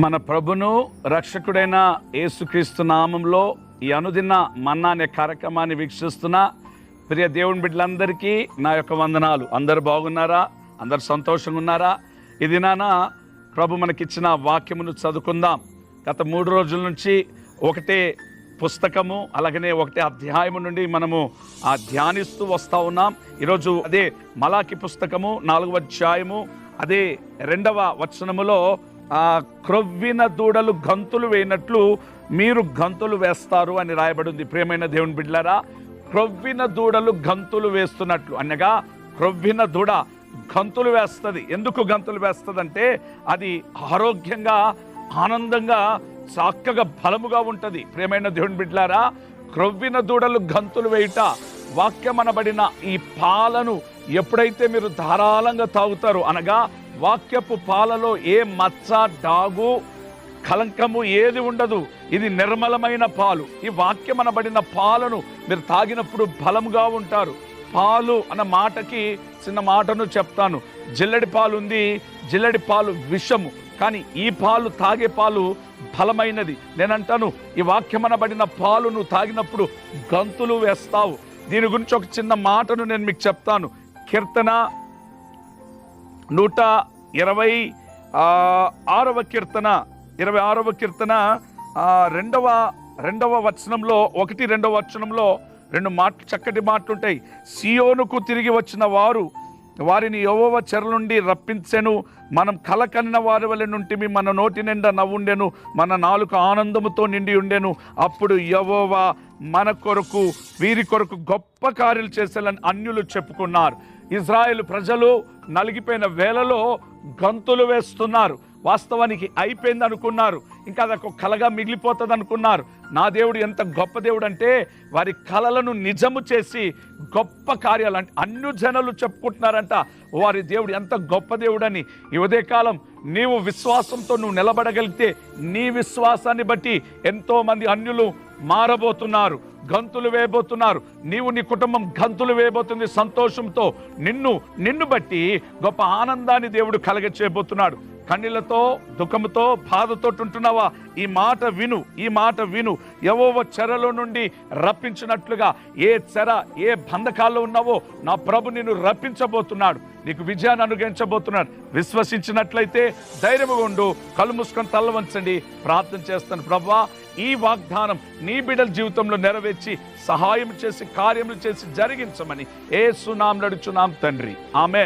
మన ప్రభును రక్షకుడైన యేసుక్రీస్తు నామంలో ఈ అనుదిన మన్నా అనే కార్యక్రమాన్ని వీక్షిస్తున్న ప్రియ దేవుని బిడ్డలందరికీ నా యొక్క వందనాలు. అందరు బాగున్నారా? అందరు సంతోషంగా ఉన్నారా? ఇది నాన్న ప్రభు మనకిచ్చిన వాక్యమును చదువుకుందాం. గత 3 రోజుల నుంచి ఒకటే పుస్తకము అలాగనే ఒకటే అధ్యాయము నుండి మనము ధ్యానిస్తూ వస్తూ ఉన్నాం. ఈరోజు అదే మలాకి పుస్తకము 4వ అధ్యాయము అదే 2వ వచనములో క్రొవ్విన దూడలు గంతులు వేయినట్లు మీరు గంతులు వేస్తారు అని రాయబడి ఉంది. ప్రియమైన దేవుని బిడ్డలారా, క్రొవ్విన దూడలు గంతులు వేస్తున్నట్లు అనగా క్రొవ్విన దూడ గంతులు వేస్తుంది. ఎందుకు గంతులు వేస్తుంది అంటే అది ఆరోగ్యంగా ఆనందంగా చక్కగా బలముగా ఉంటుంది. ప్రియమైన దేవుని బిడ్డలారా, క్రొవ్విన దూడలు గంతులు వేయుట వాక్యమనబడిన ఈ పాలను ఎప్పుడైతే మీరు ధారాళంగా తాగుతారో అనగా వాక్యపు పాలలో ఏ మచ్చ డాగు కలంకము ఏది ఉండదు. ఇది నిర్మలమైన పాలు. ఈ వాక్యమనబడిన పాలను మీరు తాగినప్పుడు బలముగా ఉంటారు. పాలు అన్న మాటకి చిన్న మాటను చెప్తాను. జిల్లడి పాలు ఉంది, జిల్లడి పాలు విషము, కానీ ఈ పాలు తాగే పాలు బలమైనది. నేనంటాను ఈ వాక్యమనబడిన పాలు నువ్వు తాగినప్పుడు గంతులు వేస్తావు. దీని గురించి ఒక చిన్న మాటను నేను మీకు చెప్తాను. కీర్తన 126వ కీర్తన 26వ కీర్తన రెండవ వచనంలో 1-2వ వచనంలో 2 మాటలు చక్కటి మాటలు ఉంటాయి. సియోనుకు తిరిగి వచ్చిన వారిని యెహోవా చెర నుండి రప్పించెను. మనం కలకన్న వారి వలె నుంటిమి, మన నోటి నిండా నవ్వుండెను, మన నాలుక ఆనందముతో నిండి ఉండెను. అప్పుడు యెహోవా మన కొరకు వీరి కొరకు గొప్ప కార్యాలు చేసేలని అన్యులు చెప్పుకున్నారు. ఇజ్రాయేలు ప్రజలు నలిగిపోయిన వేళలో గంతులు వేస్తున్నారు. వాస్తవానికి అయిపోయింది అనుకున్నారు, ఇంకా అదొక కలగా మిగిలిపోతుంది అనుకున్నారు. నా దేవుడు ఎంత గొప్ప దేవుడు అంటే వారి కలలను నిజము చేసి గొప్ప కార్యాలు అంటే అన్య జనులు చెప్పుకుంటున్నారంట వారి దేవుడు ఎంత గొప్ప దేవుడని. ఈ ఉదయకాలం నీవు విశ్వాసంతో నువ్వు నిలబడగలిగితే నీ విశ్వాసాన్ని బట్టి ఎంతోమంది అన్యులు మారబోతున్నారు, గంతులు వేయబోతున్నారు. నీవు నీ కుటుంబం గంతులు వేయబోతుంది సంతోషంతో. నిన్ను బట్టి గొప్ప ఆనందాన్ని దేవుడు కలగచేయబోతున్నాడు. కన్నీళ్లతో దుఃఖంతో బాధతో ఉంటున్నావా? ఈ మాట విను. యెహోవా చెరలో నుండి రప్పించినట్లుగా ఏ చెర ఏ బంధకాల్లో ఉన్నావో నా ప్రభు నిన్ను రప్పించబోతున్నాడు, నీకు విజయాన్ని అనుగ్రహించబోతున్నాడు. విశ్వసించినట్లయితే ధైర్యముగా ఉండు. కళ్ళు మూసుకొని తల్ల వంచండి. ప్రార్థన చేస్తాను. ప్రభువా, ఈ వాగ్దానం నీ బిడ్డల జీవితంలో నెరవేర్చి సహాయం చేసి కార్యములు చేసి జరిగించమని యేసు నామములో అడుగుచున్నాం తండ్రి. ఆమేన్.